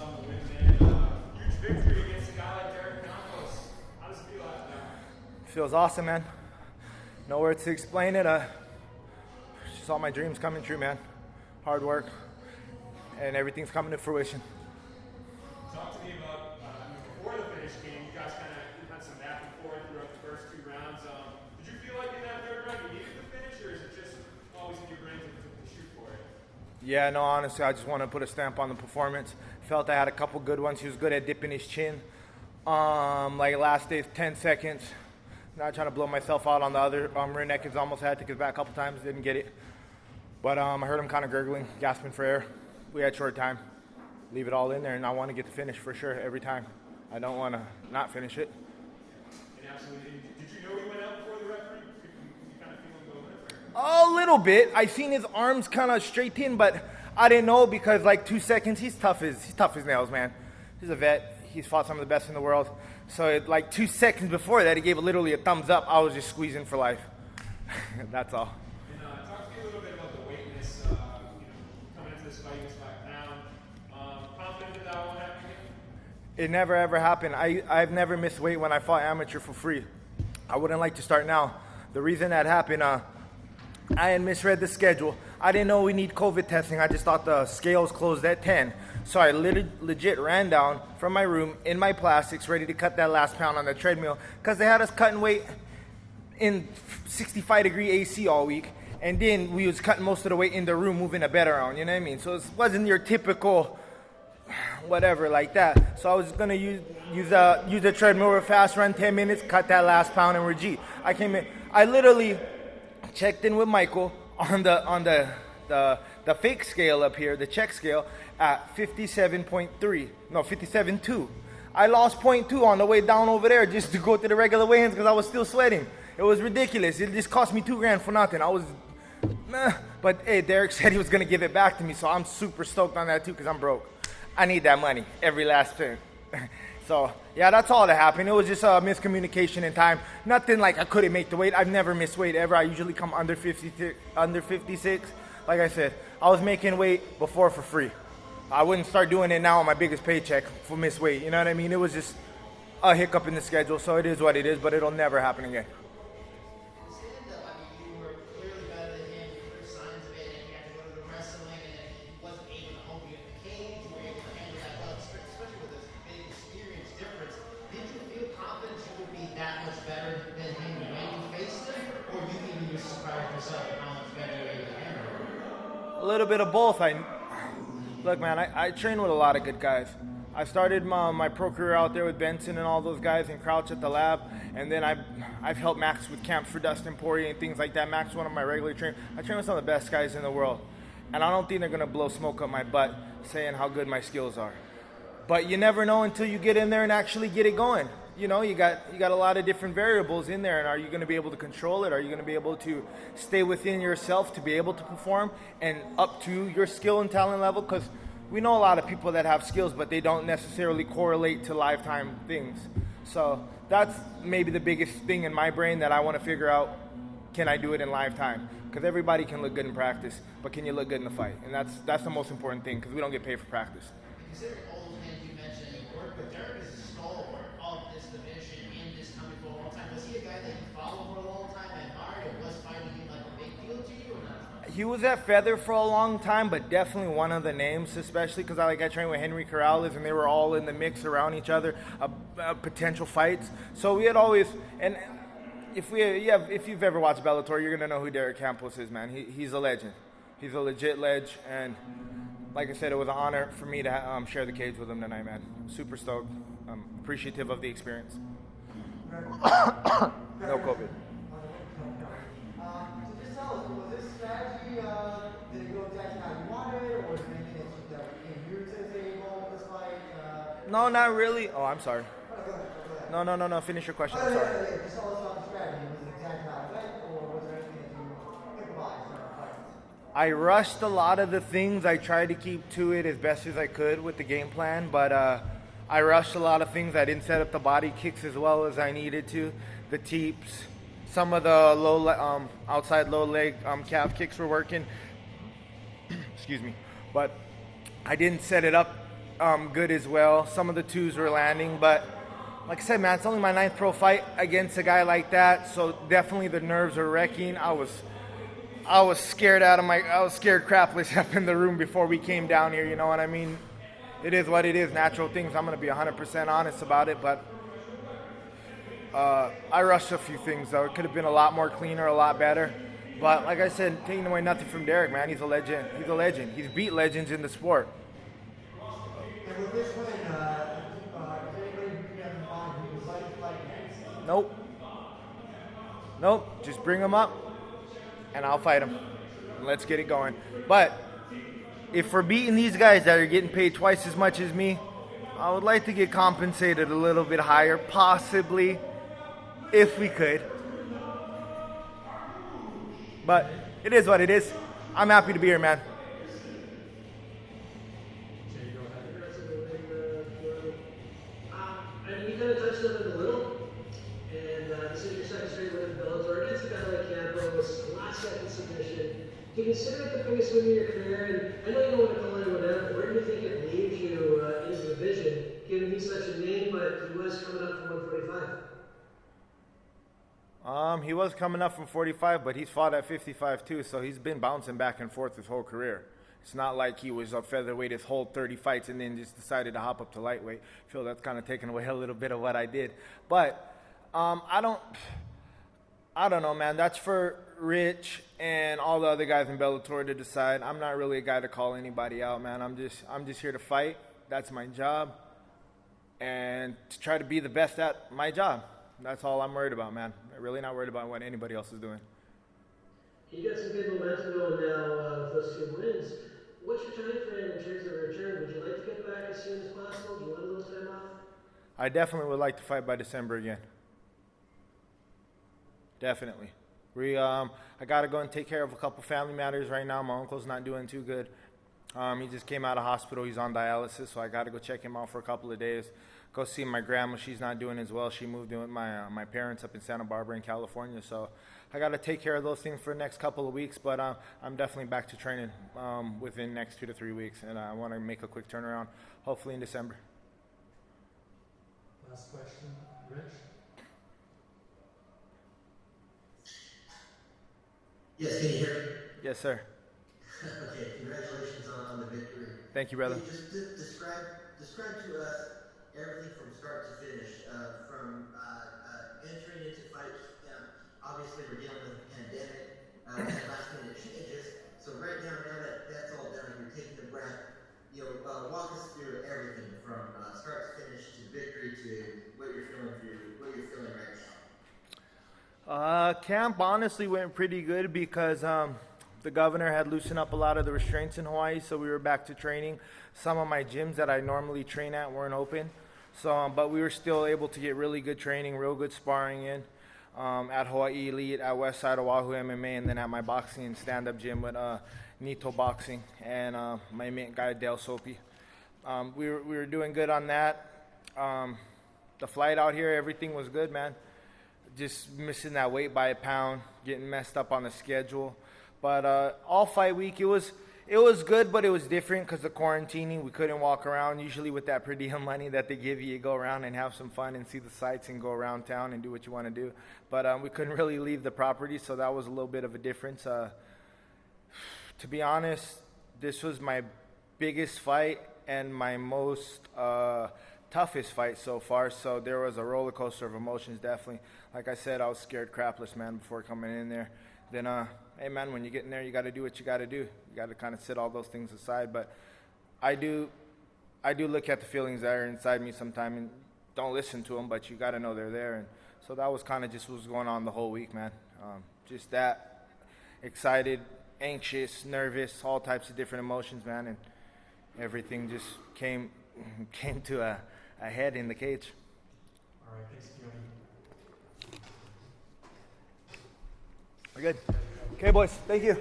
on the win, man. Huge victory against a guy like Derek Campos. How does it feel after that? Feels awesome, man. No words to explain it. Just all my dreams coming true, man. Hard work, and everything's coming to fruition. Talk to me about before the finish game. You guys kind of had some back and forth throughout the first 2 rounds. Did you feel like in that 3rd round you needed the finish, or is it just always in your brain to shoot for it? Yeah, no, honestly, I just want to put a stamp on the performance. Felt I had a couple good ones. He was good at dipping his chin. Like last day's 10 seconds. Not trying to blow myself out on the other rear neck. He's almost had to take his back a couple times, didn't get it. But I heard him kind of gurgling, gasping for air. We had short time. Leave it all in there, and I want to get the finish for sure every time. I don't want to not finish it. And absolutely. Did you know he went out before the referee? You kind of feel him going in? A little bit. I seen his arms kind of straight in, but I didn't know because like 2 seconds, he's tough as nails, man. He's a vet. He's fought some of the best in the world. So like 2 seconds before that, he gave literally a thumbs up. I was just squeezing for life. That's all. And talk to me a little bit about the weightness. Coming into this fight, it's 5 pounds. Confident that won't happen again? It never ever happened. I've never missed weight when I fought amateur for free. I wouldn't like to start now. The reason that happened, I had misread the schedule. I didn't know we need COVID testing. I just thought the scales closed at 10. So I legit ran down from my room in my plastics, ready to cut that last pound on the treadmill, because they had us cutting weight in 65-degree AC all week. And then we was cutting most of the weight in the room, moving a bed around, you know what I mean? So it wasn't your typical whatever like that. So I was going to use the treadmill real fast, run 10 minutes, cut that last pound, and repeat. I came in. I literally checked in with Michael on the fake scale up here, the check scale, at 57.3. No, 57.2. I lost 0.2 on the way down over there just to go to the regular weigh-ins because I was still sweating. It was ridiculous. It just cost me $2,000 for nothing. I was, but hey, Derek said he was gonna give it back to me, so I'm super stoked on that too because I'm broke. I need that money, every last thing. So yeah, that's all that happened. It was just a miscommunication in time. Nothing like I couldn't make the weight. I've never missed weight ever. I usually come under 56. Like I said, I was making weight before for free. I wouldn't start doing it now on my biggest paycheck for missed weight. You know what I mean? It was just a hiccup in the schedule, so it is what it is, but it'll never happen again. You were clearly better than him. You were signs of it, and you had to go to the wrestling, and then he wasn't able to hold you in the cage. You were able to handle that well, especially with this big experience difference. Did you feel confident you would be that much better than him when you faced him, or do you think you were surprised yourself at how much better you were able to handle him? A little bit of both. Look, man, I train with a lot of good guys. I started my pro career out there with Benson and all those guys and Crouch at the lab, and then I've helped Max with camps for Dustin Poirier and things like that. Max, one of my regular trainers. I train with some of the best guys in the world, and I don't think they're gonna blow smoke up my butt saying how good my skills are. But you never know until you get in there and actually get it going. You know, you got a lot of different variables in there, and are you going to be able to control it? Are you going to be able to stay within yourself to be able to perform and up to your skill and talent level? Because we know a lot of people that have skills, but they don't necessarily correlate to lifetime things. So that's maybe the biggest thing in my brain that I want to figure out. Can I do it in lifetime? Because everybody can look good in practice, but can you look good in the fight? And that's the most important thing, because we don't get paid for practice. Considering old hands you mentioned you work with, Derek is a stalwart of this division in this coming for a long time. Was he a guy that you followed for a long time and admired, or was fighting him like a big deal to you, or not? He was at Feather for a long time, but definitely one of the names, especially because I trained with Henry Corrales, and they were all in the mix around each other, potential fights. So we had always, and if you've ever watched Bellator, you're gonna know who Derek Campos is, man. He's a legend. He's a legit ledge, and like I said, it was an honor for me to share the cage with him tonight, man. Super stoked. I'm appreciative of the experience. No COVID. So just tell us, was this strategy, did it go exactly how you wanted, or was it anything that came new to the table with this fight? No, not really. Oh, I'm sorry. No. Finish your question. I'm sorry. Just tell us about the strategy. Was it exactly how it went, or was there anything that you improvised in our fight? I rushed a lot of the things. I tried to keep to it as best as I could with the game plan, but I rushed a lot of things. I didn't set up the body kicks as well as I needed to. The teeps, some of the outside low leg calf kicks were working. Excuse me, but I didn't set it up good as well. Some of the twos were landing, but like I said, man, it's only my 9th pro fight against a guy like that, so definitely the nerves are wrecking. I was scared crapless up in the room before we came down here, you know what I mean? It is what it is, natural things. I'm going to be 100% honest about it, but I rushed a few things, though. It could have been a lot more cleaner, a lot better. But like I said, taking away nothing from Derek, man. He's a legend. He's a legend. He's beat legends in the sport. And with this win, is anybody you have in mind who would like to fight next? Nope. Just bring him up, and I'll fight him. Let's get it going. But if we're beating these guys that are getting paid twice as much as me, I would like to get compensated a little bit higher, possibly, if we could. But it is what it is. I'm happy to be here, man. And you kind of touched on it a little, and this is your second straight win in Bellator against a guy like Campos, last second submission. Do you consider it the biggest win of your career? And I know you don't want to call anyone out, but where do you think it leaves you in his division, given he's such a name, but he was coming up from 145? He was coming up from 45, but he's fought at 55 too, so he's been bouncing back and forth his whole career. It's not like he was a featherweight his whole 30 fights and then just decided to hop up to lightweight. I feel that's kind of taken away a little bit of what I did. But I don't know, man. That's for Rich and all the other guys in Bellator to decide. I'm not really a guy to call anybody out, man. I'm just here to fight. That's my job, and to try to be the best at my job. That's all I'm worried about, man. I'm really not worried about what anybody else is doing. You got some good momentum going now with those 2 wins. What's your time frame in terms of return? Would you like to get back as soon as possible? Do you want a little time off? I definitely would like to fight by December again. Definitely. I got to go and take care of a couple family matters right now. My uncle's not doing too good. He just came out of hospital. He's on dialysis, so I got to go check him out for a couple of days. Go see my grandma. She's not doing as well. She moved in with my parents up in Santa Barbara in California, so I got to take care of those things for the next couple of weeks, but I'm definitely back to training within the next 2 to 3 weeks, and I want to make a quick turnaround, hopefully in December. Last question, Rich? Yes, can you hear me? Yes, sir. Okay, congratulations on the victory. Thank you, brother. Can you just describe to us everything from start to finish, from entering into fights. Obviously, we're dealing with a pandemic, and last-minute changes. So right now that's all done, you're taking a breath. Walk us through everything from start to finish to victory to what you're feeling right now. Camp honestly went pretty good because the governor had loosened up a lot of the restraints in Hawaii, so we were back to training. Some of my gyms that I normally train at weren't open, so but we were still able to get really good training, real good sparring in at Hawaii Elite, at Westside Oahu MMA, and then at my boxing and stand-up gym with Nito Boxing and my main guy Dale Soapy. We were doing good on that. The flight out here, everything was good, man. Just missing that weight by a pound, getting messed up on the schedule. But all fight week, it was good, but it was different because of quarantining. We couldn't walk around. Usually with that per diem money that they give you, you go around and have some fun and see the sights and go around town and do what you want to do. But we couldn't really leave the property, so that was a little bit of a difference. To be honest, this was my biggest fight and my most toughest fight so far, so there was a roller coaster of emotions, definitely. Like I said, I was scared crapless, man, before coming in there. Then, hey, man, when you get in there, you got to do what you got to do. You got to kind of set all those things aside. But I do look at the feelings that are inside me sometimes and don't listen to them, but you got to know they're there. And so that was kind of just what was going on the whole week, man. Just that, excited, anxious, nervous, all types of different emotions, man, and everything just came to a head in the cage. All right, thanks, Keoni. We're good. Okay, boys. Thank you.